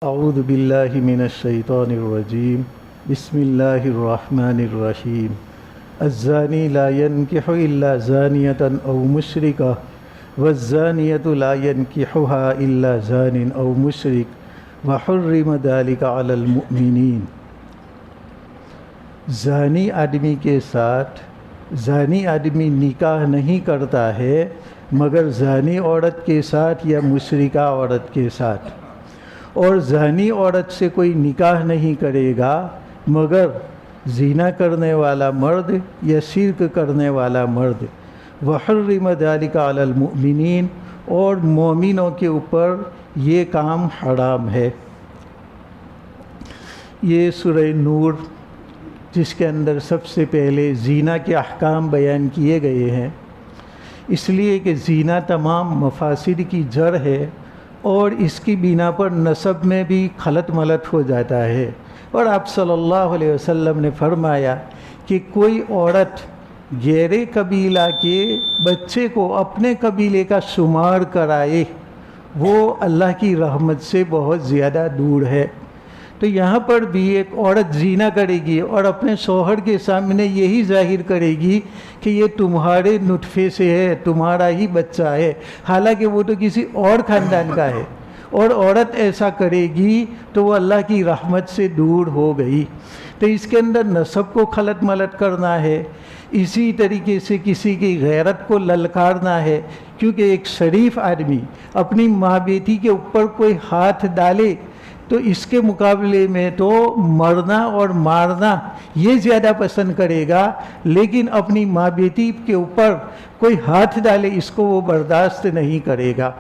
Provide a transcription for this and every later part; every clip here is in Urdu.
اعوذ باللہ من الشیطان الرجیم بسم اللہ الرحمن الرحیم الزانی لا ينکح الا زانیۃ او مشرکہ والزانیۃ لا ينکحها الا زان او مشرک وحرم ذلک علی المؤمنین۔ زانی آدمی کے ساتھ زانی آدمی نکاح نہیں کرتا ہے مگر زانی عورت کے ساتھ یا مشرکہ عورت کے ساتھ، اور زانی عورت سے کوئی نکاح نہیں کرے گا مگر زنا کرنے والا مرد یا شرک کرنے والا مرد۔ وحرم ذلک علی المؤمنین، اور مومنوں کے اوپر یہ کام حرام ہے۔ یہ سورہ نور جس کے اندر سب سے پہلے زنا کے احکام بیان کیے گئے ہیں، اس لیے کہ زنا تمام مفاسد کی جڑ ہے اور اس کی بنا پر نسب میں بھی خلط ملط ہو جاتا ہے۔ اور آپ صلی اللہ علیہ وسلم نے فرمایا کہ کوئی عورت غیر قبیلہ کے بچے کو اپنے قبیلے کا شمار کرائے وہ اللہ کی رحمت سے بہت زیادہ دور ہے۔ تو یہاں پر بھی ایک عورت زنا کرے گی اور اپنے شوہر کے سامنے یہی ظاہر کرے گی کہ یہ تمہارے نطفے سے ہے، تمہارا ہی بچہ ہے، حالانکہ وہ تو کسی اور خاندان کا ہے، اور عورت ایسا کرے گی تو وہ اللہ کی رحمت سے دور ہو گئی۔ تو اس کے اندر نسب کو خلط ملط کرنا ہے، اسی طریقے سے کسی کی غیرت کو للکارنا ہے، کیونکہ ایک شریف آدمی اپنی ماں بیٹی کے اوپر کوئی ہاتھ ڈالے تو اس کے مقابلے میں تو مرنا اور مارنا یہ زیادہ پسند کرے گا، لیکن اپنی ماں بیٹی کے اوپر کوئی ہاتھ ڈالے اس کو وہ برداشت نہیں کرے گا۔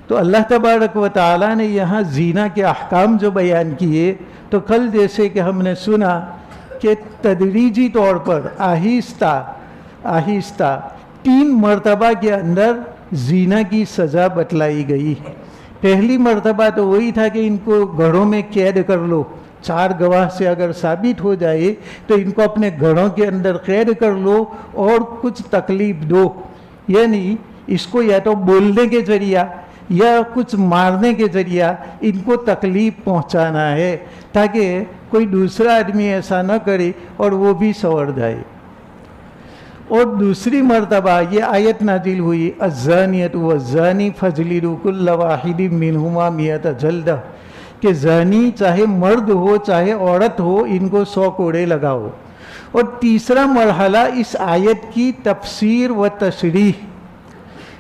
تو اللہ تبارک و تعالیٰ نے یہاں زنا کے احکام جو بیان کیے، تو کل جیسے کہ ہم نے سنا کہ تدریجی طور پر آہستہ آہستہ 3 مرتبہ کے اندر زنا کی سزا بتلائی گئی۔ پہلی مرتبہ تو وہی تھا کہ ان کو گھروں میں قید کر لو، 4 گواہ سے اگر ثابت ہو جائے تو ان کو اپنے گھروں کے اندر قید کر لو اور کچھ تکلیف دو، یعنی اس کو یا تو بولنے کے ذریعہ یا کچھ مارنے کے ذریعہ ان کو تکلیف پہنچانا ہے تاکہ کوئی دوسرا آدمی ایسا نہ کرے اور وہ بھی سنور جائے۔ اور دوسری مرتبہ یہ آیت نازل ہوئی الزانیۃ والزانی فاجلدوا کل واحد منہما 100 جلدہ، کہ زانی چاہے مرد ہو چاہے عورت ہو ان کو 100 کوڑے لگاؤ۔ اور تیسرا مرحلہ اس آیت کی تفسیر و تشریح،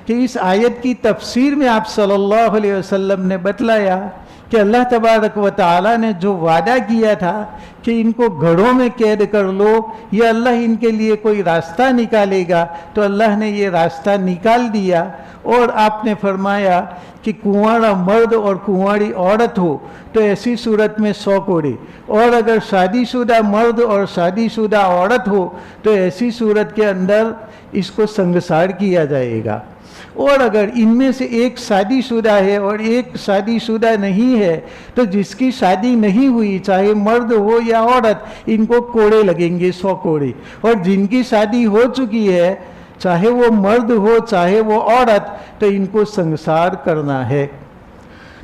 کہ اس آیت کی تفسیر میں آپ صلی اللہ علیہ وسلم نے بتلایا کہ اللہ تبارک و تعالیٰ نے جو وعدہ کیا تھا کہ ان کو گھروں میں قید کر لو، یہ اللہ ان کے لیے کوئی راستہ نکالے گا، تو اللہ نے یہ راستہ نکال دیا۔ اور آپ نے فرمایا کہ کنوارا مرد اور کنواری عورت ہو تو ایسی صورت میں 100 کوڑے، اور اگر شادی شدہ مرد اور شادی شدہ عورت ہو تو ایسی صورت کے اندر اس کو سنگسار کیا جائے گا۔ اور اگر ان میں سے ایک شادی شدہ ہے اور ایک شادی شدہ نہیں ہے تو جس کی شادی نہیں ہوئی چاہے مرد ہو یا عورت ان کو کوڑے لگیں گے، 100 کوڑے، اور جن کی شادی ہو چکی ہے چاہے وہ مرد ہو چاہے وہ عورت تو ان کو سنگسار کرنا ہے۔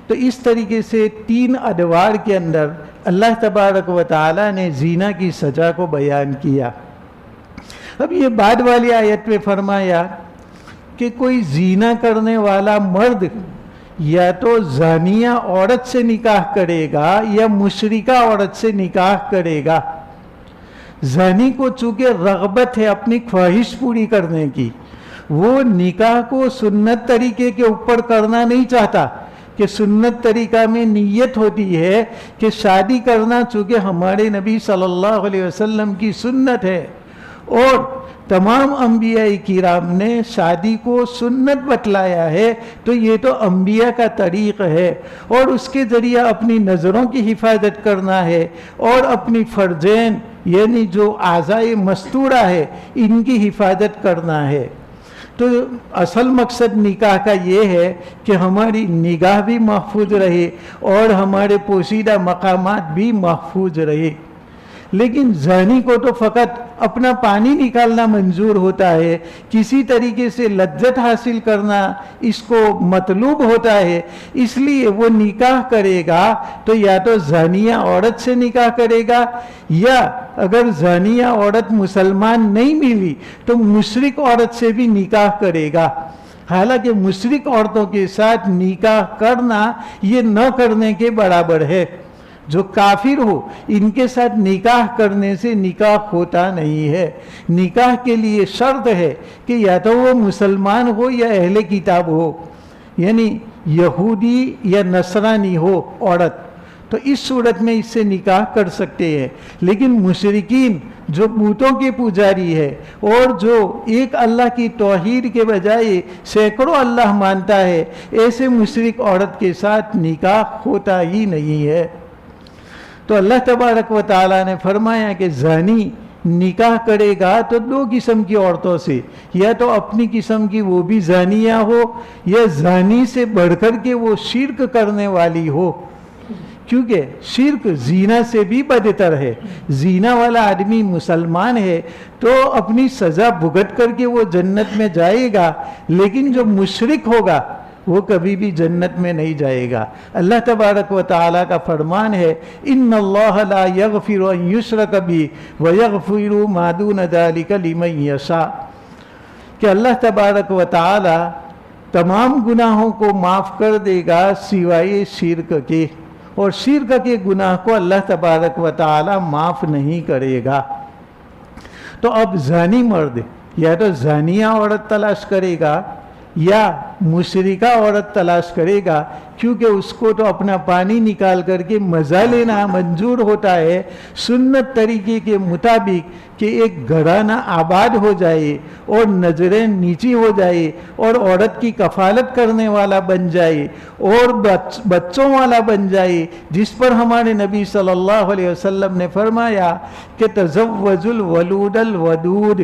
تو اس طریقے سے 3 ادوار کے اندر اللہ تبارک و تعالیٰ نے زنا کی سزا کو بیان کیا۔ اب یہ بعد والی آیت میں فرمایا کہ کوئی زنا کرنے والا مرد یا تو زانیہ عورت سے نکاح کرے گا یا مشرکہ عورت سے نکاح کرے گا۔ زانی کو چونکہ رغبت ہے اپنی خواہش پوری کرنے کی، وہ نکاح کو سنت طریقے کے اوپر کرنا نہیں چاہتا، کہ سنت طریقہ میں نیت ہوتی ہے کہ شادی کرنا چونکہ ہمارے نبی صلی اللہ علیہ وسلم کی سنت ہے، اور تمام انبیاء کرام نے شادی کو سنت بتلایا ہے، تو یہ تو انبیاء کا طریق ہے، اور اس کے ذریعہ اپنی نظروں کی حفاظت کرنا ہے اور اپنی فرجین یعنی جو اعضائے مستورہ ہے ان کی حفاظت کرنا ہے۔ تو اصل مقصد نکاح کا یہ ہے کہ ہماری نگاہ بھی محفوظ رہے اور ہمارے پوشیدہ مقامات بھی محفوظ رہے۔ لیکن زانی کو تو فقط اپنا پانی نکالنا منظور ہوتا ہے، کسی طریقے سے لذت حاصل کرنا اس کو مطلوب ہوتا ہے، اس لیے وہ نکاح کرے گا تو یا تو زانیہ عورت سے نکاح کرے گا، یا اگر زانیہ عورت مسلمان نہیں ملی تو مشرک عورت سے بھی نکاح کرے گا۔ حالانکہ مشرک عورتوں کے ساتھ نکاح کرنا یہ نہ کرنے کے برابر ہے۔ جو کافر ہو ان کے ساتھ نکاح کرنے سے نکاح ہوتا نہیں ہے۔ نکاح کے لیے شرط ہے کہ یا تو وہ مسلمان ہو یا اہل کتاب ہو، یعنی یہودی یا نصرانی ہو عورت، تو اس صورت میں اس سے نکاح کر سکتے ہیں۔ لیکن مشرکین جو بتوں کے پجاری ہے اور جو ایک اللہ کی توحید کے بجائے سینکڑوں اللہ مانتا ہے، ایسے مشرک عورت کے ساتھ نکاح ہوتا ہی نہیں ہے۔ تو اللہ تبارک و تعالیٰ نے فرمایا کہ زانی نکاح کرے گا تو دو قسم کی عورتوں سے، یا تو اپنی قسم کی وہ بھی زانیہ ہو، یا زانی سے بڑھ کر کے وہ شرک کرنے والی ہو، کیونکہ شرک زنا سے بھی بدتر ہے۔ زنا والا آدمی مسلمان ہے تو اپنی سزا بھگت کر کے وہ جنت میں جائے گا، لیکن جو مشرک ہوگا وہ کبھی بھی جنت میں نہیں جائے گا۔ اللہ تبارک و تعالیٰ کا فرمان ہے ان اللہ لا یغفر ان یشرک بہ ویغفر ما دون ذلک لمن یشاء، کہ اللہ تبارک و تعالیٰ تمام گناہوں کو معاف کر دے گا سوائے شرک کے، اور شرک کے گناہ کو اللہ تبارک و تعالیٰ معاف نہیں کرے گا۔ تو اب زانی مرد یا تو زانیہ عورت تلاش کرے گا یا مشرکہ عورت تلاش کرے گا، کیونکہ اس کو تو اپنا پانی نکال کر کے مزہ لینا منظور ہوتا ہے سنت طریقے کے مطابق، کہ ایک گھرانہ آباد ہو جائے اور نظریں نیچی ہو جائے اور عورت کی کفالت کرنے والا بن جائے اور بچوں والا بن جائے، جس پر ہمارے نبی صلی اللہ علیہ وسلم نے فرمایا کہ تزوج الولود الودود،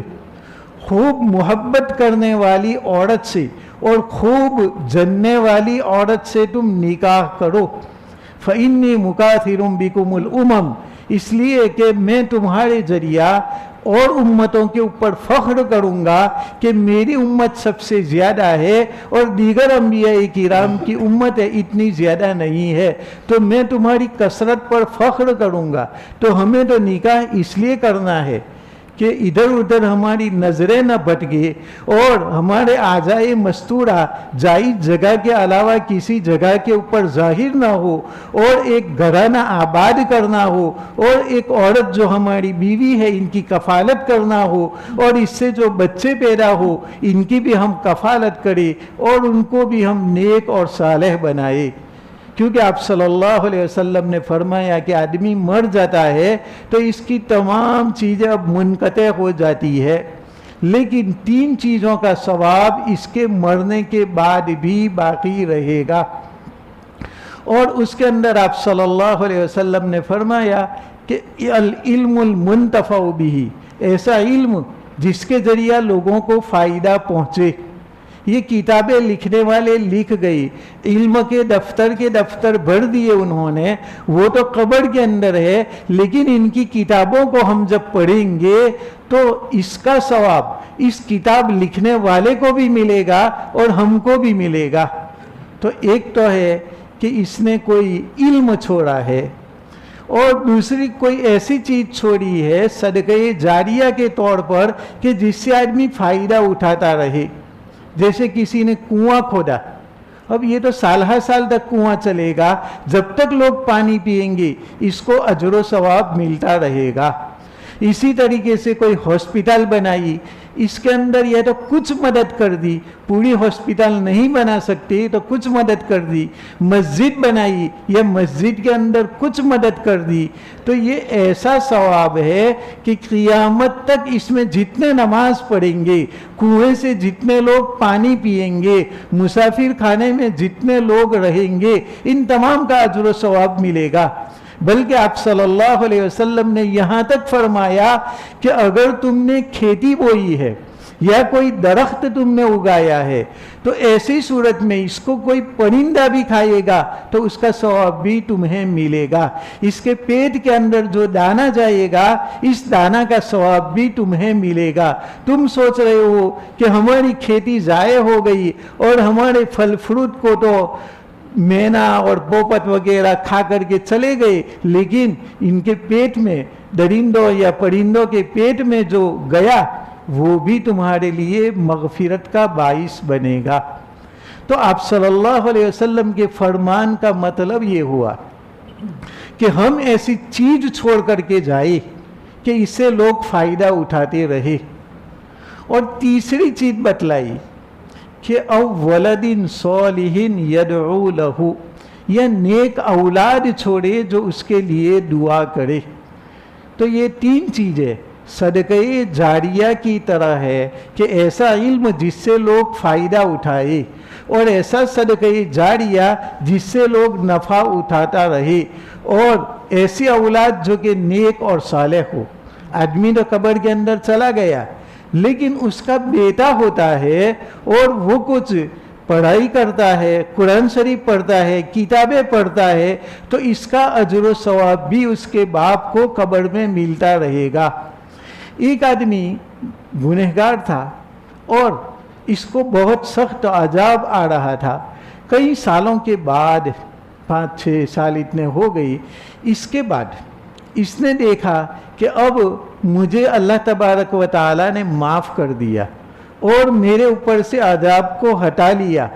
خوب محبت کرنے والی عورت سے اور خوب جننے والی عورت سے تم نکاح کرو۔ فَإِنِّي مُكَاثِرٌ بِكُمُ الْأُمَمْ، اس لیے کہ میں تمہارے ذریعہ اور امتوں کے اوپر فخر کروں گا کہ میری امت سب سے زیادہ ہے اور دیگر انبیاء کرام کی امت اتنی زیادہ نہیں ہے، تو میں تمہاری کثرت پر فخر کروں گا۔ تو ہمیں تو نکاح اس لیے کرنا ہے کہ ادھر ادھر ہماری نظریں نہ بھٹکے اور ہمارے اعضائے مستورہ جائز جگہ کے علاوہ کسی جگہ کے اوپر ظاہر نہ ہو، اور ایک گھرانہ آباد کرنا ہو، اور ایک عورت جو ہماری بیوی ہے ان کی کفالت کرنا ہو، اور اس سے جو بچے پیدا ہو ان کی بھی ہم کفالت کریں اور ان کو بھی ہم نیک اور صالح بنائے۔ کیونکہ آپ صلی اللہ علیہ وسلم نے فرمایا کہ آدمی مر جاتا ہے تو اس کی تمام چیزیں اب منقطع ہو جاتی ہے، لیکن تین چیزوں کا ثواب اس کے مرنے کے بعد بھی باقی رہے گا۔ اور اس کے اندر آپ صلی اللہ علیہ وسلم نے فرمایا کہ العلم المنتفع بہ، ایسا علم جس کے ذریعہ لوگوں کو فائدہ پہنچے۔ یہ کتابیں لکھنے والے لکھ گئی، علم کے دفتر بھر دیے انہوں نے، وہ تو قبر کے اندر ہے، لیکن ان کی کتابوں کو ہم جب پڑھیں گے تو اس کا ثواب اس کتاب لکھنے والے کو بھی ملے گا اور ہم کو بھی ملے گا۔ تو ایک تو ہے کہ اس نے کوئی علم چھوڑا ہے، اور دوسری کوئی ایسی چیز چھوڑی ہے صدقہ جاریہ کے طور پر کہ جس سے آدمی فائدہ اٹھاتا رہے۔ جیسے کسی نے کنواں کھودا، اب یہ تو سال ہر سال تک کنواں چلے گا، جب تک لوگ پانی پئیں گے اس کو اجر و ثواب ملتا رہے گا۔ اسی طریقے سے کوئی ہاسپٹل بنائی، اس کے اندر یا تو کچھ مدد کر دی، پوری ہاسپٹل نہیں بنا سکتے تو کچھ مدد کر دی، مسجد بنائی یا مسجد کے اندر کچھ مدد کر دی، تو یہ ایسا ثواب ہے کہ قیامت تک اس میں جتنے نماز پڑھیں گے، کنویں سے جتنے لوگ پانی پئیں گے، مسافر خانے میں جتنے لوگ رہیں گے، ان تمام کا اجر و ثواب ملے گا۔ بلکہ آپ صلی اللہ علیہ وسلم نے یہاں تک فرمایا کہ اگر تم نے کھیتی بوئی ہے یا کوئی درخت تم نے اگایا ہے تو ایسی صورت میں اس کو کوئی پرندہ بھی کھائے گا تو اس کا ثواب بھی تمہیں ملے گا. اس کے پیٹ کے اندر جو دانہ جائے گا اس دانہ کا ثواب بھی تمہیں ملے گا. تم سوچ رہے ہو کہ ہماری کھیتی ضائع ہو گئی اور ہمارے پھل فروٹ کو تو مینا اور پوپٹ وغیرہ کھا کر کے چلے گئے، لیکن ان کے پیٹ میں، درندوں یا پرندوں کے پیٹ میں جو گیا وہ بھی تمہارے لیے مغفرت کا باعث بنے گا. تو آپ صلی اللہ علیہ وسلم کے فرمان کا مطلب یہ ہوا کہ ہم ایسی چیز چھوڑ کر کے جائیں کہ اس سے لوگ فائدہ اٹھاتے رہے. اور تیسری چیز بتلائی کہ او ولد صالح یدعو لہ، یا نیک اولاد چھوڑے جو اس کے لیے دعا کرے. تو یہ تین چیزیں صدقہ جاریہ کی طرح ہے کہ ایسا علم جس سے لوگ فائدہ اٹھائے، اور ایسا صدقہ جاریہ جس سے لوگ نفع اٹھاتا رہے، اور ایسی اولاد جو کہ نیک اور صالح ہو. آدمی تو قبر کے اندر چلا گیا لیکن اس کا بیٹا ہوتا ہے اور وہ کچھ پڑھائی کرتا ہے، قرآن شریف پڑھتا ہے، کتابیں پڑھتا ہے، تو اس کا اجر و ثواب بھی اس کے باپ کو قبر میں ملتا رہے گا. ایک آدمی گنہگار تھا اور اس کو بہت سخت عذاب آ رہا تھا. کئی سالوں کے بعد، 5-6 سال اتنے ہو گئی، اس کے بعد اس نے دیکھا کہ اب مجھے اللہ تبارک و تعالی نے معاف کر دیا اور میرے اوپر سے عذاب کو ہٹا لیا.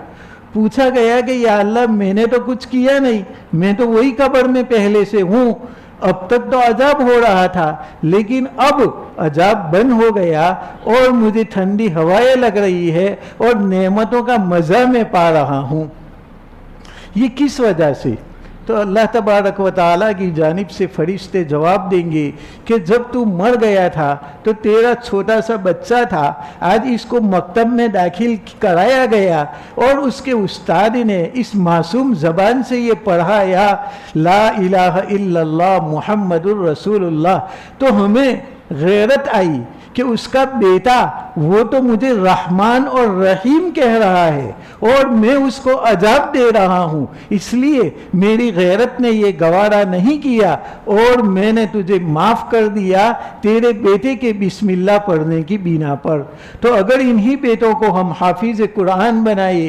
پوچھا گیا کہ یا اللہ میں نے تو کچھ کیا نہیں، میں تو وہی قبر میں پہلے سے ہوں، اب تک تو عذاب ہو رہا تھا لیکن اب عذاب بند ہو گیا اور مجھے ٹھنڈی ہوائیں لگ رہی ہے اور نعمتوں کا مزہ میں پا رہا ہوں. یہ کس وجہ سے؟ تو اللہ تبارک و تعالیٰ کی جانب سے فرشتے جواب دیں گے کہ جب تو مر گیا تھا تو تیرا چھوٹا سا بچہ تھا، آج اس کو مکتب میں داخل کرایا گیا اور اس کے استاد نے اس معصوم زبان سے یہ پڑھایا لا الہ الا اللہ محمد الرسول اللہ، تو ہمیں غیرت آئی کہ اس کا بیٹا وہ تو مجھے رحمان اور رحیم کہہ رہا ہے اور میں اس کو عذاب دے رہا ہوں، اس لیے میری غیرت نے یہ گوارا نہیں کیا اور میں نے تجھے معاف کر دیا تیرے بیٹے کے بسم اللہ پڑھنے کی بنا پر. تو اگر انہی بیٹوں کو ہم حافظ قرآن بنائے،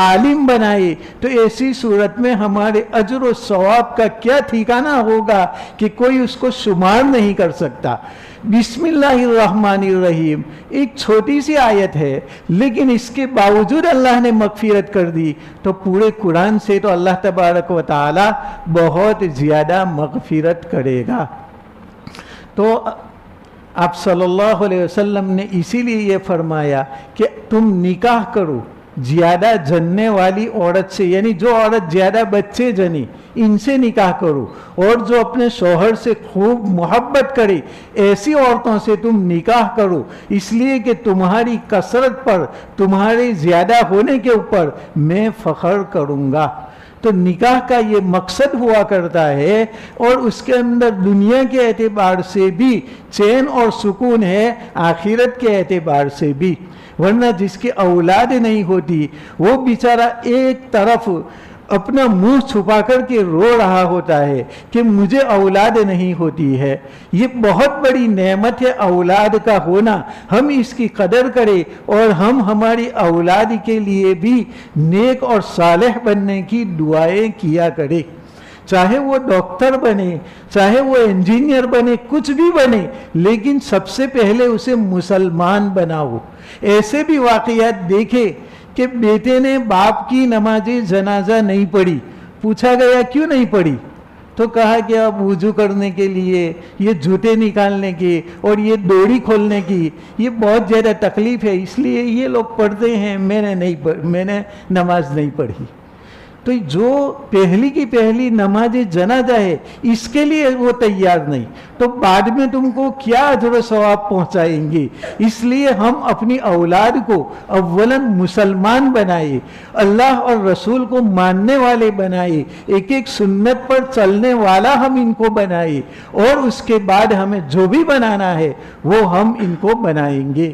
عالم بنائے، تو ایسی صورت میں ہمارے اجر و ثواب کا کیا ٹھکانہ ہوگا کہ کوئی اس کو شمار نہیں کر سکتا. بسم اللہ الرحمن الرحیم ایک چھوٹی سی آیت ہے لیکن اس کے باوجود اللہ نے مغفرت کر دی، تو پورے قرآن سے تو اللہ تبارک و تعالی بہت زیادہ مغفرت کرے گا. تو آپ صلی اللہ علیہ وسلم نے اسی لیے یہ فرمایا کہ تم نکاح کرو زیادہ جننے والی عورت سے، یعنی جو عورت زیادہ بچے جنی ان سے نکاح کرو، اور جو اپنے شوہر سے خوب محبت کرے ایسی عورتوں سے تم نکاح کرو، اس لیے کہ تمہاری کثرت پر، تمہارے زیادہ ہونے کے اوپر میں فخر کروں گا. تو نکاح کا یہ مقصد ہوا کرتا ہے اور اس کے اندر دنیا کے اعتبار سے بھی چین اور سکون ہے، آخرت کے اعتبار سے بھی. ورنہ جس کی اولاد نہیں ہوتی وہ بیچارہ ایک طرف اپنا منہ چھپا کر کے رو رہا ہوتا ہے کہ مجھے اولاد نہیں ہوتی ہے. یہ بہت بڑی نعمت ہے اولاد کا ہونا، ہم اس کی قدر کریں اور ہم ہماری اولاد کے لیے بھی نیک اور صالح بننے کی دعائیں کیا کریں. چاہے وہ ڈاکٹر بنے، چاہے وہ انجینئر بنے، کچھ بھی بنے، لیکن سب سے پہلے اسے مسلمان بناؤ. ایسے بھی واقعات دیکھے کہ بیٹے نے باپ کی نماز جنازہ نہیں پڑھی، پوچھا گیا کیوں نہیں پڑھی، تو کہا کہ اب وضو کرنے کے لیے یہ جوتے نکالنے کی اور یہ ڈوری کھولنے کی یہ بہت زیادہ تکلیف ہے، اس لیے یہ لوگ پڑھتے ہیں، میں نے نماز نہیں پڑھی. تو جو پہلی کی پہلی نماز جنازہ ہے اس کے لیے وہ تیار نہیں، تو بعد میں تم کو کیا اجر و ثواب پہنچائیں گے. اس لیے ہم اپنی اولاد کو اولاً مسلمان بنائے، اللہ اور رسول کو ماننے والے بنائے، ایک ایک سنت پر چلنے والا ہم ان کو بنائے، اور اس کے بعد ہمیں جو بھی بنانا ہے وہ ہم ان کو بنائیں گے.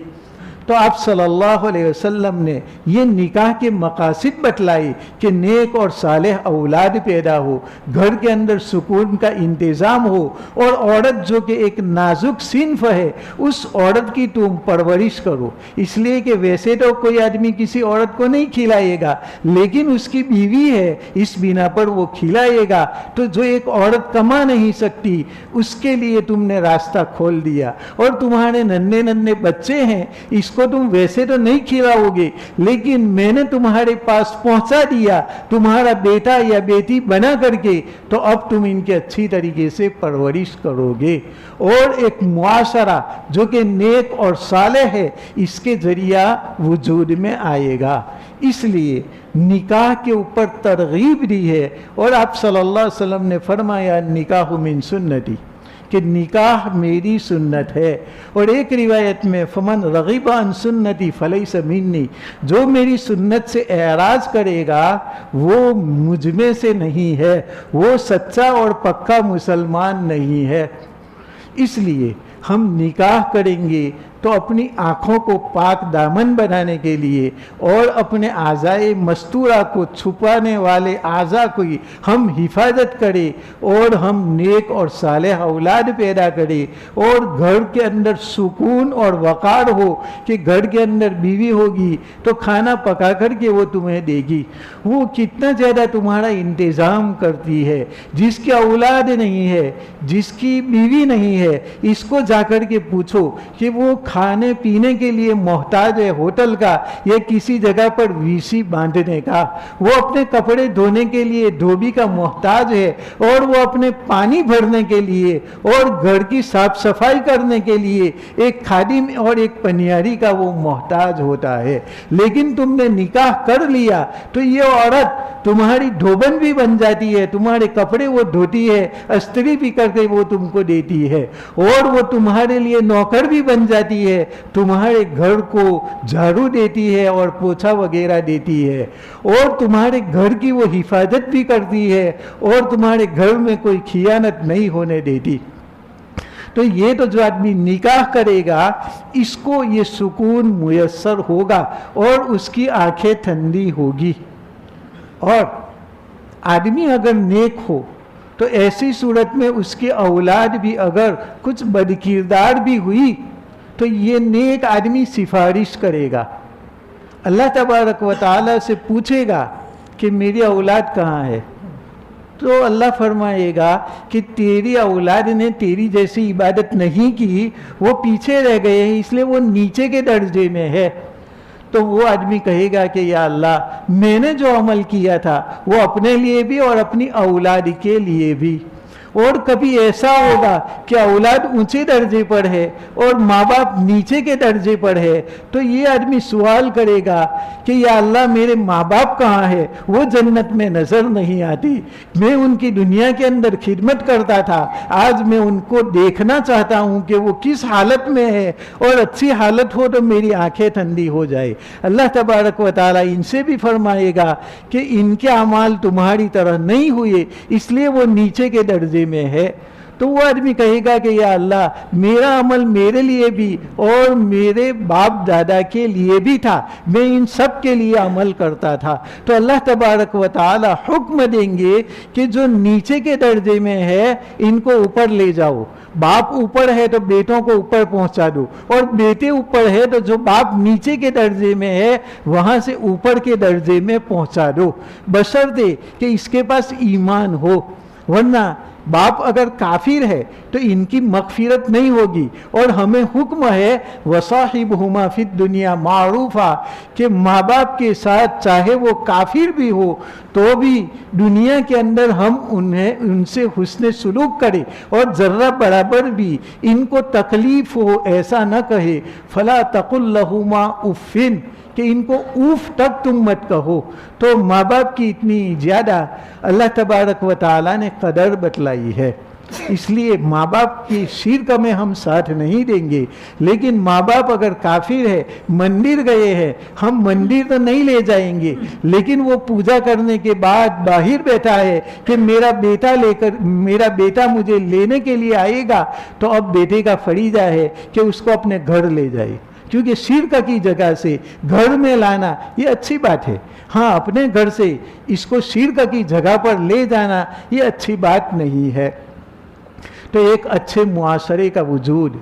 تو آپ صلی اللہ علیہ وسلم نے یہ نکاح کے مقاصد بتلائی کہ نیک اور صالح اولاد پیدا ہو، گھر کے اندر سکون کا انتظام ہو، اور عورت جو کہ ایک نازک صنف ہے اس عورت کی تم پرورش کرو، اس لیے کہ ویسے تو کوئی آدمی کسی عورت کو نہیں کھلائے گا، لیکن اس کی بیوی ہے اس بنا پر وہ کھلائے گا۔ تو جو ایک عورت کما نہیں سکتی اس کے لیے تم نے راستہ کھول دیا، اور تمہارے ننھے ننھے بچے ہیں اس کو تم ویسے تو نہیں کھلاؤ گے، لیکن میں نے تمہارے پاس پہنچا دیا تمہارا بیٹا یا بیٹی بنا کر کے، تو اب تم ان کے اچھی طریقے سے پرورش کرو گے، اور ایک معاشرہ جو کہ نیک اور صالح ہے اس کے ذریعہ وجود میں آئے گا۔ اس لیے نکاح کے اوپر ترغیب دی ہے، اور آپ صلی اللہ علیہ وسلم نے فرمایا نکاح من سنتی، کہ نکاح میری سنت ہے، اور ایک روایت میں فمن رغب عن سنتی فلیس منی، جو میری سنت سے اعراض کرے گا وہ مجھ میں سے نہیں ہے، وہ سچا اور پکا مسلمان نہیں ہے۔ اس لیے ہم نکاح کریں گے تو اپنی آنکھوں کو پاک دامن بنانے کے لیے اور اپنے اعضائے مستورہ کو چھپانے والے اعضاء کی ہم حفاظت کریں، اور ہم نیک اور صالح اولاد پیدا کریں، اور گھر کے اندر سکون اور وقار ہو کہ گھر کے اندر بیوی ہوگی تو کھانا پکا کر کے وہ تمہیں دے گی، وہ کتنا زیادہ تمہارا انتظام کرتی ہے۔ جس کی اولاد نہیں ہے، جس کی بیوی نہیں ہے، اس کو جا کر کے پوچھو کہ وہ کھانے پینے کے لیے محتاج ہے ہوٹل کا یا کسی جگہ پر ویسی باندھنے کا، وہ اپنے کپڑے دھونے کے لیے دھوبی کا محتاج ہے، اور وہ اپنے پانی بھرنے کے لیے اور گھر کی صاف صفائی کرنے کے لیے ایک خادم اور ایک پنیاری کا وہ محتاج ہوتا ہے۔ لیکن تم نے نکاح کر لیا تو یہ عورت تمہاری دھوبن بھی بن جاتی ہے، تمہارے کپڑے وہ دھوتی ہے، استری بھی کر کے وہ تم کو دیتی ہے، اور وہ تمہارے لیے نوکر بھی بن جاتی ہے، تمہارے گھر کو جھاڑو دیتی ہے اور پوچھا وغیرہ دیتی ہے، اور تمہارے گھر کی وہ حفاظت بھی کرتی ہے، اور تمہارے گھر میں کوئی خیانت نہیں ہونے دیتی۔ تو یہ تو جو آدمی نکاح کرے گا اس کو یہ سکون میسر ہوگا اور اس کی آنکھیں ٹھنڈی ہوگی۔ اور آدمی اگر نیک ہو تو ایسی صورت میں اس کی اولاد بھی اگر کچھ بدکردار بھی ہوئی تو یہ نیک آدمی سفارش کرے گا، اللہ تبارک و تعالی سے پوچھے گا کہ میری اولاد کہاں ہے، تو اللہ فرمائے گا کہ تیری اولاد نے تیری جیسی عبادت نہیں کی، وہ پیچھے رہ گئے ہیں اس لیے وہ نیچے کے درجے میں ہے۔ تو وہ آدمی کہے گا کہ یا اللہ میں نے جو عمل کیا تھا وہ اپنے لیے بھی اور اپنی اولاد کے لیے بھی۔ اور کبھی ایسا ہوگا کہ اولاد اونچے درجے پر ہے اور ماں باپ نیچے کے درجے پر ہے، تو یہ آدمی سوال کرے گا کہ یا اللہ میرے ماں باپ کہاں ہے، وہ جنت میں نظر نہیں آتی، میں ان کی دنیا کے اندر خدمت کرتا تھا، آج میں ان کو دیکھنا چاہتا ہوں کہ وہ کس حالت میں ہے، اور اچھی حالت ہو تو میری آنکھیں ٹھنڈی ہو جائے۔ اللہ تبارک و تعالی ان سے بھی فرمائے گا کہ ان کے اعمال تمہاری طرح نہیں ہوئے اس لیے وہ نیچے کے درجے میں ہے۔ تو وہ آدمی کہے گا کہ یا اللہ میرا عمل میرے لیے بھی اور میرے باپ دادا کے لیے بھی تھا، میں ان سب کے لیے عمل کرتا تھا۔ تو اللہ تبارک و تعالی حکم دیں گے کہ جو نیچے کے درجے میں ہے ان کو اوپر لے جاؤ، باپ اوپر ہے تو بیٹوں کو اوپر پہنچا دو، اور بیٹے اوپر ہے تو جو باپ نیچے کے درجے میں ہے وہاں سے اوپر کے درجے میں پہنچا دو، بشرطے کہ اس کے پاس ایمان ہو، ورنہ باپ اگر کافر ہے تو ان کی مغفرت نہیں ہوگی۔ اور ہمیں حکم ہے وصاحبہما فی الدنیا معروفا، کہ ماں باپ کے ساتھ چاہے وہ کافر بھی ہو تو بھی دنیا کے اندر ہم ان سے حسن سلوک کریں، اور ذرہ برابر بھی ان کو تکلیف ہو ایسا نہ کہے، فلا تقل لہما اف، کہ ان کو اوف تک تم مت کہو۔ تو ماں باپ کی اتنی زیادہ اللہ تبارک و تعالی نے قدر بتلائی ہے، اس لیے ماں باپ کی شرک میں ہم ساتھ نہیں دیں گے۔ لیکن ماں باپ اگر کافر ہے، مندر گئے ہیں، ہم مندر تو نہیں لے جائیں گے، لیکن وہ پوجا کرنے کے بعد باہر بیٹھا ہے کہ میرا بیٹا مجھے لینے کے لیے آئے گا، تو اب بیٹے کا فریضہ ہے کہ اس کو اپنے گھر لے جائے، کیونکہ شرک کی جگہ سے گھر میں لانا یہ اچھی بات ہے، ہاں اپنے گھر سے اس کو شرک کی جگہ پر لے جانا یہ اچھی بات نہیں ہے۔ تو ایک اچھے معاشرے کا وجود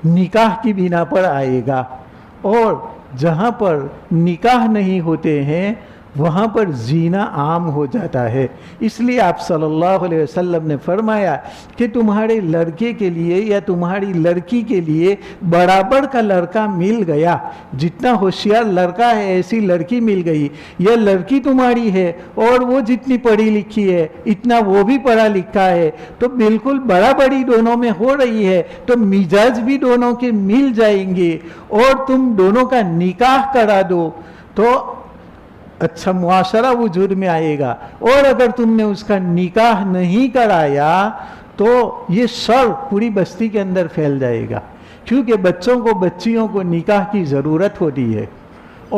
نکاح کی بنا پر آئے گا، اور جہاں پر نکاح نہیں ہوتے ہیں وہاں پر زنا عام ہو جاتا ہے۔ اس لیے آپ صلی اللہ علیہ وسلم نے فرمایا کہ تمہارے لڑکے کے لیے یا تمہاری لڑکی کے لیے برابر کا لڑکا مل گیا، جتنا ہوشیار لڑکا ہے ایسی لڑکی مل گئی، یا لڑکی تمہاری ہے اور وہ جتنی پڑھی لکھی ہے اتنا وہ بھی پڑھا لکھا ہے، تو بالکل برابری دونوں میں ہو رہی ہے، تو مزاج بھی دونوں کے مل جائیں گے اور تم دونوں کا نکاح کرا دو تو اچھا معاشرہ وجود میں آئے گا۔ اور اگر تم نے اس کا نکاح نہیں کرایا تو یہ شر پوری بستی کے اندر پھیل جائے گا، کیونکہ بچوں کو بچیوں کو نکاح کی ضرورت ہوتی ہے،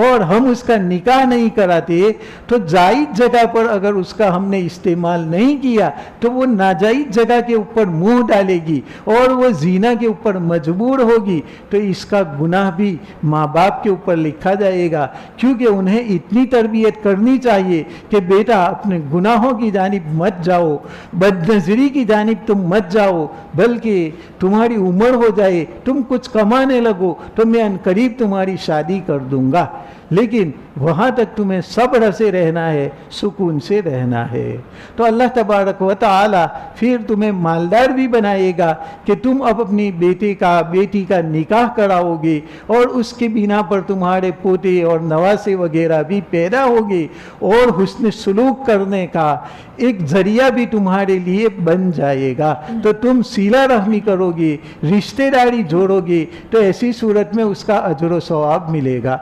اور ہم اس کا نکاح نہیں کراتے تو جائز جگہ پر اگر اس کا ہم نے استعمال نہیں کیا تو وہ ناجائز جگہ کے اوپر منہ ڈالے گی اور وہ زنا کے اوپر مجبور ہوگی، تو اس کا گناہ بھی ماں باپ کے اوپر لکھا جائے گا، کیونکہ انہیں اتنی تربیت کرنی چاہیے کہ بیٹا اپنے گناہوں کی جانب مت جاؤ، بد نظری کی جانب تم مت جاؤ، بلکہ تمہاری عمر ہو جائے تم کچھ کمانے لگو تو میں عنقریب تمہاری شادی کر دوں گا، لیکن وہاں تک تمہیں صبر سے رہنا ہے، سکون سے رہنا ہے۔ تو اللہ تبارک و تعالی پھر تمہیں مالدار بھی بنائے گا کہ تم اب اپنی بیٹی کا نکاح کراؤ گے، اور اس کے بنا پر تمہارے پوتے اور نواسے وغیرہ بھی پیدا ہوگے، اور حسن سلوک کرنے کا ایک ذریعہ بھی تمہارے لیے بن جائے گا، تو تم صلہ رحمی کرو گے، رشتہ داری جوڑو گے، تو ایسی صورت میں اس کا اجر و ثواب ملے گا۔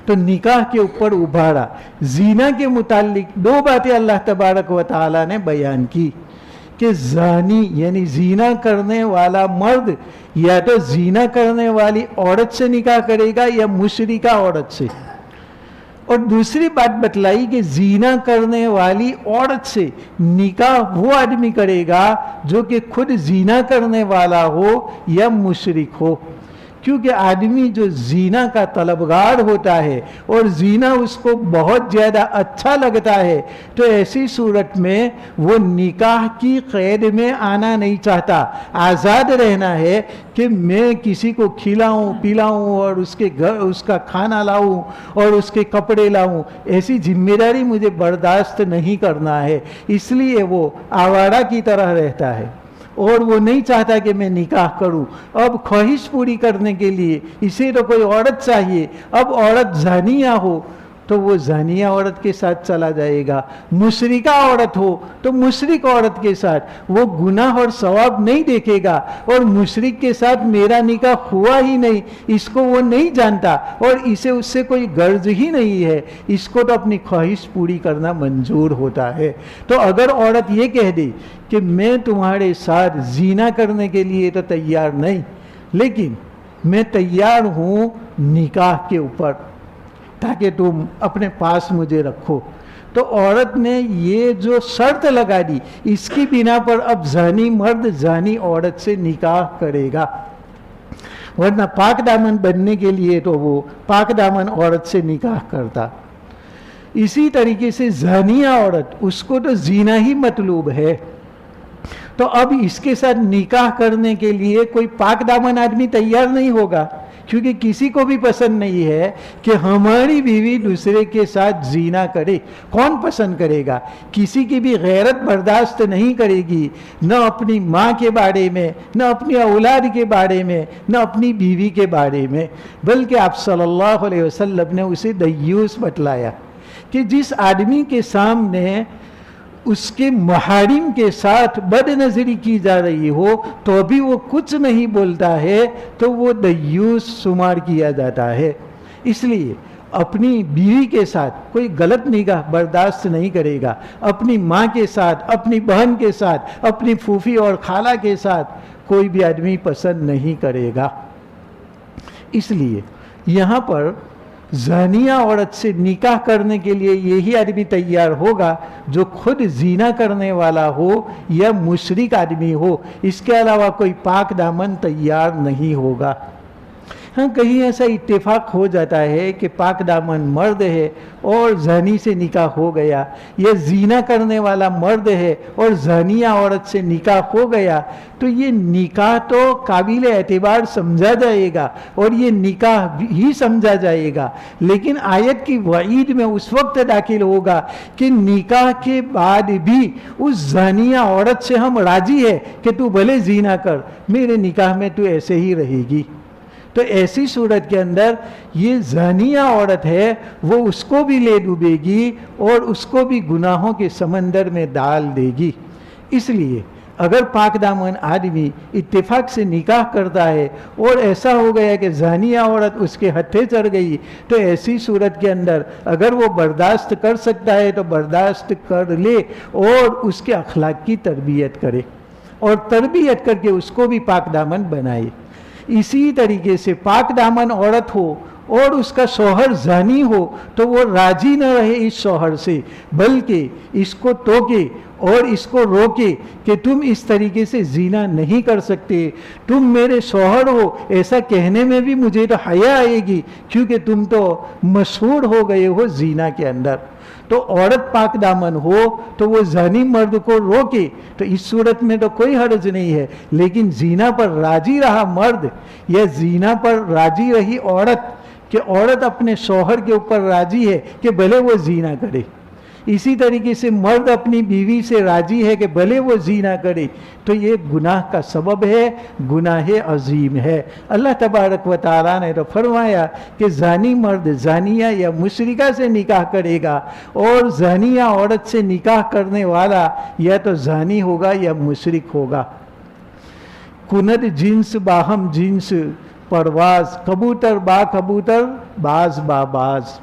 تو نکاح کے اوپر ابھارا، زنا کے متعلق دو باتیں اللہ تبارک و تعالی نے بیان کی کہ زانی یعنی زنا کرنے والا مرد یا تو زنا کرنے والی عورت سے نکاح کرے گا یا مشرکہ عورت سے، اور دوسری بات بتلائی کہ زنا کرنے والی عورت سے نکاح وہ آدمی کرے گا جو کہ خود زنا کرنے والا ہو یا مشرک ہو، کیونکہ آدمی جو زنا کا طلبگار ہوتا ہے اور زنا اس کو بہت زیادہ اچھا لگتا ہے، تو ایسی صورت میں وہ نکاح کی قید میں آنا نہیں چاہتا، آزاد رہنا ہے کہ میں کسی کو کھلاؤں پلاؤں اور اس کے گھر اس کا کھانا لاؤں اور اس کے کپڑے لاؤں، ایسی ذمہ داری مجھے برداشت نہیں کرنا ہے، اس لیے وہ آوارہ کی طرح رہتا ہے اور وہ نہیں چاہتا کہ میں نکاح کروں۔ اب خواہش پوری کرنے کے لیے اسے تو کوئی عورت چاہیے، اب عورت زانیہ ہو تو وہ زانیہ عورت کے ساتھ چلا جائے گا، مشرکہ عورت ہو تو مشرک عورت کے ساتھ، وہ گناہ اور ثواب نہیں دیکھے گا، اور مشرک کے ساتھ میرا نکاح ہوا ہی نہیں اس کو وہ نہیں جانتا اور اسے اس سے کوئی غرض ہی نہیں ہے، اس کو تو اپنی خواہش پوری کرنا منظور ہوتا ہے۔ تو اگر عورت یہ کہہ دے کہ میں تمہارے ساتھ زنا کرنے کے لیے تو تیار نہیں، لیکن میں تیار ہوں نکاح کے اوپر تاکہ تم اپنے پاس مجھے رکھو، تو عورت نے یہ جو شرط لگا دی اس کی بنا پر اب زانی مرد زانی عورت سے نکاح کرے گا، ورنہ پاک دامن بننے کے لیے تو وہ پاک دامن عورت سے نکاح کرتا۔ اسی طریقے سے زانیہ عورت اس کو تو زنا ہی مطلوب ہے، تو اب اس کے ساتھ نکاح کرنے کے لیے کوئی پاک دامن آدمی تیار نہیں ہوگا، کیونکہ کسی کو بھی پسند نہیں ہے کہ ہماری بیوی دوسرے کے ساتھ زنا کرے، کون پسند کرے گا؟ کسی کی بھی غیرت برداشت نہیں کرے گی، نہ اپنی ماں کے بارے میں، نہ اپنی اولاد کے بارے میں، نہ اپنی بیوی کے بارے میں، بلکہ آپ صلی اللہ علیہ وسلم نے اسے دیوس بتلایا کہ جس آدمی کے سامنے اس کے محارم کے ساتھ بد نظری کی جا رہی ہو تو بھی وہ کچھ نہیں بولتا ہے تو وہ دیوس شمار کیا جاتا ہے۔ اس لیے اپنی بیوی کے ساتھ کوئی غلط نگاہ برداشت نہیں کرے گا، اپنی ماں کے ساتھ، اپنی بہن کے ساتھ، اپنی پھوپھی اور خالہ کے ساتھ کوئی بھی آدمی پسند نہیں کرے گا۔ اس لیے یہاں پر زانیہ عورت سے نکاح کرنے کے لیے یہی آدمی تیار ہوگا جو خود زنا کرنے والا ہو یا مشرک آدمی ہو، اس کے علاوہ کوئی پاک دامن تیار نہیں ہوگا۔ ہاں کہیں ایسا اتفاق ہو جاتا ہے کہ پاک دامن مرد ہے اور زانی سے نکاح ہو گیا، یا زینا کرنے والا مرد ہے اور زانیہ عورت سے نکاح ہو گیا، تو یہ نکاح تو قابل اعتبار سمجھا جائے گا اور یہ نکاح ہی سمجھا جائے گا، لیکن آیت کی وعید میں اس وقت داخل ہوگا کہ نکاح کے بعد بھی اس زانیہ عورت سے ہم راضی ہے کہ تو بھلے زینا کر، میرے نکاح میں تو ایسے ہی رہے گی۔ تو ایسی صورت کے اندر یہ زانیہ عورت ہے وہ اس کو بھی لے ڈوبے گی اور اس کو بھی گناہوں کے سمندر میں ڈال دے گی۔ اس لیے اگر پاک دامن آدمی اتفاق سے نکاح کرتا ہے اور ایسا ہو گیا کہ زانیہ عورت اس کے ہتھے چڑھ گئی، تو ایسی صورت کے اندر اگر وہ برداشت کر سکتا ہے تو برداشت کر لے اور اس کے اخلاق کی تربیت کرے اور تربیت کر کے اس کو بھی پاک دامن بنائے۔ اسی طریقے سے پاک دامن عورت ہو اور اس کا شوہر زانی ہو تو وہ راضی نہ رہے اس شوہر سے، بلکہ اس کو ٹوکے اور اس کو روکے کہ تم اس طریقے سے زنا نہیں کر سکتے، تم میرے شوہر ہو ایسا کہنے میں بھی مجھے تو حیا آئے گی کیونکہ تم تو مشہور ہو گئے ہو زنا کے اندر۔ تو عورت پاک دامن ہو تو وہ زانی مرد کو روکے، تو اس صورت میں تو کوئی حرج نہیں ہے، لیکن زنا پر راضی رہا مرد یا زنا پر راضی رہی عورت کہ عورت اپنے شوہر کے اوپر راضی ہے کہ بھلے وہ زنا کرے، اسی طریقے سے مرد اپنی بیوی سے راضی ہے کہ بھلے وہ زنا کرے، تو یہ گناہ کا سبب ہے، گناہ عظیم ہے۔ اللہ تبارک و تعالیٰ نے تو فرمایا کہ زانی مرد زانیہ یا مشرکہ سے نکاح کرے گا، اور زانیہ عورت سے نکاح کرنے والا یا تو زانی ہوگا یا مشرک ہوگا۔ کند جنس باہم جنس پرواز، کبوتر با کبوتر باز با باز،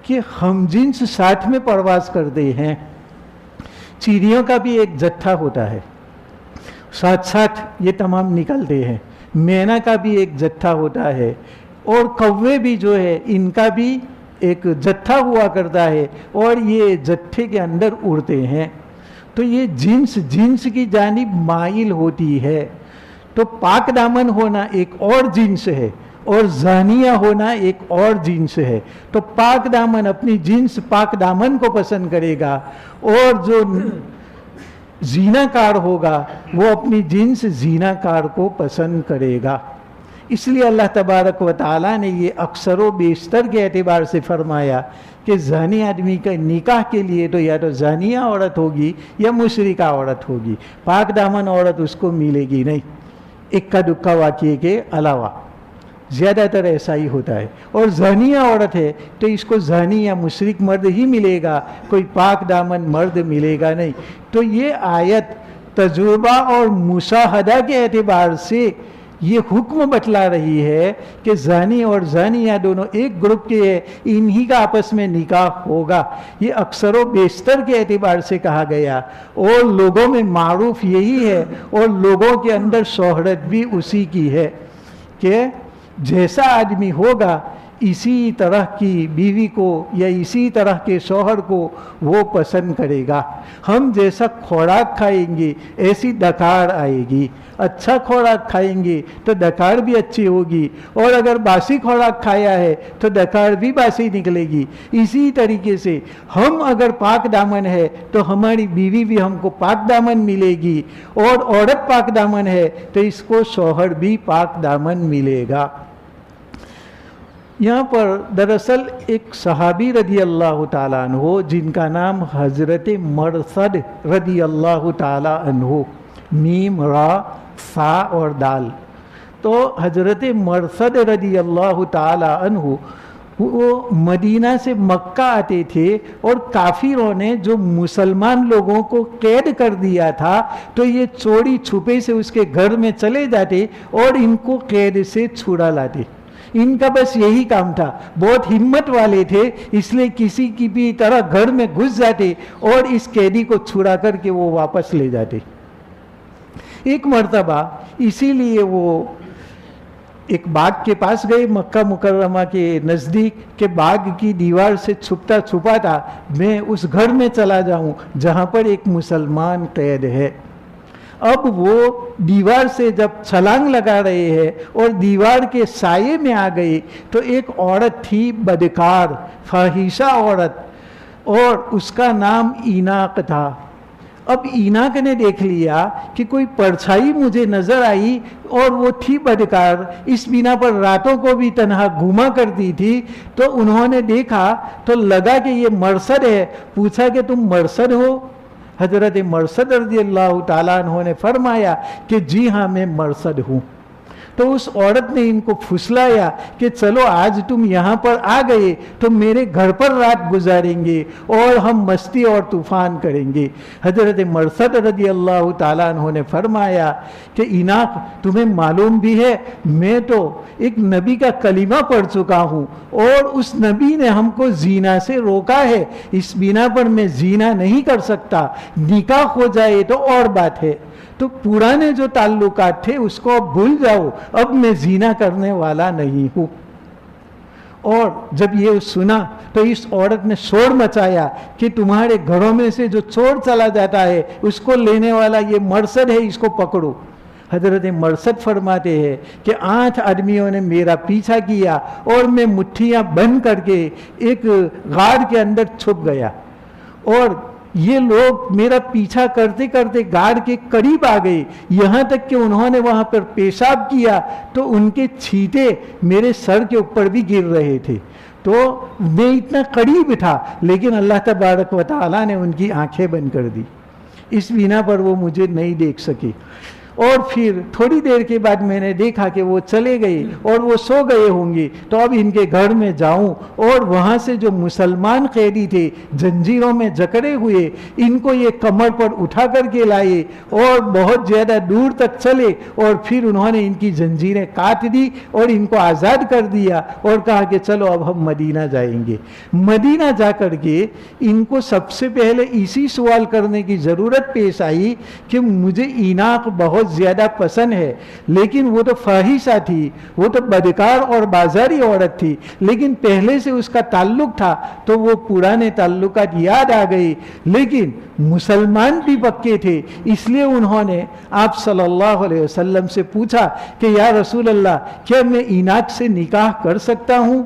کہ ہم جنس ساتھ میں پرواز کرتے ہیں۔ چڑیوں کا بھی ایک جتھا ہوتا ہے، ساتھ ساتھ یہ تمام نکلتے ہیں، مینا کا بھی ایک جتھا ہوتا ہے، اور کوے بھی جو ہے ان کا بھی ایک جتھا ہوا کرتا ہے اور یہ جتھے کے اندر اڑتے ہیں۔ تو یہ جنس کی جانب مائل ہوتی ہے۔ تو پاک دامن ہونا ایک اور جنس ہے اور زانیہ ہونا ایک اور جنس ہے۔ تو پاک دامن اپنی جنس پاک دامن کو پسند کرے گا، اور جو زینہ کار ہوگا وہ اپنی جنس زینہ کار کو پسند کرے گا۔ اس لیے اللہ تبارک و تعالیٰ نے یہ اکثر و بیشتر کے اعتبار سے فرمایا کہ زانی آدمی کا نکاح کے لیے تو یا تو زانیہ عورت ہوگی یا مشرکہ عورت ہوگی، پاک دامن عورت اس کو ملے گی نہیں، اکا دکا واقعے کے علاوہ زیادہ تر ایسا ہی ہوتا ہے۔ اور زانیہ عورت ہے تو اس کو زانی یا مشرک مرد ہی ملے گا، کوئی پاک دامن مرد ملے گا نہیں۔ تو یہ آیت تجربہ اور مشاہدہ کے اعتبار سے یہ حکم بتلا رہی ہے کہ زانی اور زانیہ دونوں ایک گروپ کے ہیں، انہی کا آپس میں نکاح ہوگا۔ یہ اکثر و بیشتر کے اعتبار سے کہا گیا، اور لوگوں میں معروف یہی ہے اور لوگوں کے اندر شہرت بھی اسی کی ہے کہ جیسا آدمی ہوگا اسی طرح کی بیوی کو یا اسی طرح کے شوہر کو وہ پسند کرے گا۔ ہم جیسا خوراک کھائیں گے ایسی ڈکار آئے گی، اچھا خوراک کھائیں گے تو ڈکار بھی اچھی ہوگی، اور اگر باسی خوراک کھایا ہے تو ڈکار بھی باسی نکلے گی۔ اسی طریقے سے ہم اگر پاک دامن ہے تو ہماری بیوی بھی ہم کو پاک دامن ملے گی، اور عورت پاک دامن ہے تو اس کو شوہر بھی پاک دامن ملے گا۔ یہاں پر دراصل ایک صحابی رضی اللہ تعالیٰ عنہ جن کا نام حضرت مرثد رضی اللہ تعالیٰ عنہ، میم را فا اور دال، تو حضرت مرثد رضی اللہ تعالیٰ عنہ وہ مدینہ سے مکہ آتے تھے، اور کافروں نے جو مسلمان لوگوں کو قید کر دیا تھا تو یہ چوری چھپے سے اس کے گھر میں چلے جاتے اور ان کو قید سے چھڑا لاتے۔ ان کا بس یہی کام تھا، بہت ہمت والے تھے، اس لیے کسی کی بھی طرح گھر میں گھس جاتے اور اس قیدی کو چھڑا کر کے وہ واپس لے جاتے۔ ایک مرتبہ اسی لیے وہ ایک باغ کے پاس گئے مکہ مکرمہ کے نزدیک کہ باغ کی دیوار سے چھپتا چھپاتا میں اس گھر میں چلا جاؤں جہاں پر ایک مسلمان قید ہے۔ اب وہ دیوار سے جب چھلانگ لگا رہے ہیں اور دیوار کے سائے میں آ گئی تو ایک عورت تھی بدکار فاحشہ عورت، اور اس کا نام ایناق تھا۔ اب ایناق نے دیکھ لیا کہ کوئی پرچھائی مجھے نظر آئی اور وہ تھی بدکار، اس بنا پر راتوں کو بھی تنہا گھوما کرتی تھی، تو انہوں نے دیکھا تو لگا کہ یہ مرصد ہے، پوچھا کہ تم مرصد ہو؟ حضرت مرصد رضی اللہ تعالیٰ عنہ نے فرمایا کہ جی ہاں میں مرصد ہوں۔ تو اس عورت نے ان کو پھسلایا کہ چلو آج تم یہاں پر آ گئے تو میرے گھر پر رات گزاریں گے اور ہم مستی اور طوفان کریں گے۔ حضرت مرصد رضی اللہ تعالیٰ عنہ نے فرمایا کہ ایناق تمہیں معلوم بھی ہے میں تو ایک نبی کا کلمہ پڑھ چکا ہوں اور اس نبی نے ہم کو زنا سے روکا ہے، اس بنا پر میں زنا نہیں کر سکتا، نکاح ہو جائے تو اور بات ہے، تو پرانے جو تعلقات تھے اس کو اب بھول جاؤ، اب میں زنا کرنے والا نہیں ہوں۔ اور جب یہ سنا تو اس عورت نے شور مچایا کہ تمہارے گھروں میں سے جو چور چلا جاتا ہے اس کو لینے والا یہ مرصد ہے، اس کو پکڑو۔ حضرت مرصد فرماتے ہیں کہ 8 آدمیوں نے میرا پیچھا کیا اور میں مٹھیاں بند کر کے ایک غار کے اندر چھپ گیا، اور یہ لوگ میرا پیچھا کرتے کرتے غار کے قریب آ گئے، یہاں تک کہ انہوں نے وہاں پر پیشاب کیا تو ان کے چھینٹے میرے سر کے اوپر بھی گر رہے تھے، تو میں اتنا قریب تھا لیکن اللہ تبارک و تعالیٰ نے ان کی آنکھیں بند کر دی، اس بنا پر وہ مجھے نہیں دیکھ سکے۔ اور پھر تھوڑی دیر کے بعد میں نے دیکھا کہ وہ چلے گئے اور وہ سو گئے ہوں گے، تو اب ان کے گھر میں جاؤں اور وہاں سے جو مسلمان قیدی تھے زنجیروں میں جکڑے ہوئے ان کو یہ کمر پر اٹھا کر کے لائے اور بہت زیادہ دور تک چلے، اور پھر انہوں نے ان کی زنجیریں کاٹ دی اور ان کو آزاد کر دیا اور کہا کہ چلو اب ہم مدینہ جائیں گے۔ مدینہ جا کر کے ان کو سب سے پہلے اسی سوال کرنے کی ضرورت پیش آئی کہ مجھے ایناق بہت زیادہ پسند ہے، لیکن وہ تو فاحشہ تھی، وہ تو بدکار اور بازاری عورت تھی، لیکن پہلے سے اس کا تعلق تھا تو وہ پرانے تعلقات یاد آ گئی، لیکن مسلمان بھی پکے تھے، اس لیے انہوں نے آپ صلی اللہ علیہ وسلم سے پوچھا کہ یا رسول اللہ کیا میں ایناق سے نکاح کر سکتا ہوں؟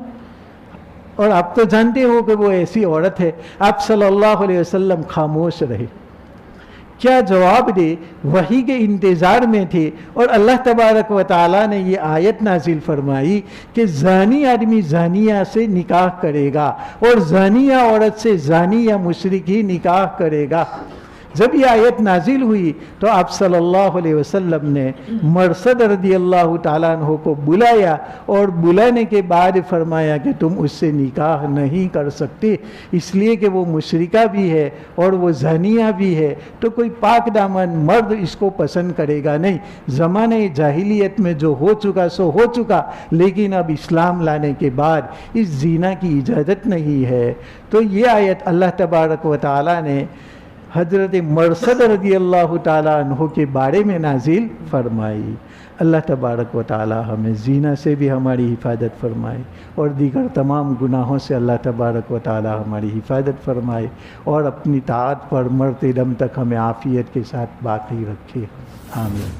اور آپ تو جانتے ہو کہ وہ ایسی عورت ہے۔ آپ صلی اللہ علیہ وسلم خاموش رہے، کیا جواب دے، وحی کے انتظار میں تھے، اور اللہ تبارک و تعالیٰ نے یہ آیت نازل فرمائی کہ زانی آدمی زانیہ سے نکاح کرے گا اور زانیہ عورت سے زانی یا مشرک ہی نکاح کرے گا۔ جب یہ آیت نازل ہوئی تو آپ صلی اللہ علیہ وسلم نے مرصد رضی اللہ تعالیٰ عنہ کو بلایا اور بلانے کے بعد فرمایا کہ تم اس سے نکاح نہیں کر سکتے، اس لیے کہ وہ مشرکہ بھی ہے اور وہ زانیہ بھی ہے، تو کوئی پاک دامن مرد اس کو پسند کرے گا نہیں۔ زمانہ جاہلیت میں جو ہو چکا سو ہو چکا، لیکن اب اسلام لانے کے بعد اس زنا کی اجازت نہیں ہے۔ تو یہ آیت اللہ تبارک و تعالیٰ نے حضرت مرصد رضی اللہ تعالیٰ عنہ کے بارے میں نازل فرمائی۔ اللہ تبارک و تعالیٰ ہمیں زنا سے بھی ہماری حفاظت فرمائے اور دیگر تمام گناہوں سے اللہ تبارک و تعالیٰ ہماری حفاظت فرمائے اور اپنی طاعت پر مرتے دم تک ہمیں عافیت کے ساتھ باقی رکھے، آمین۔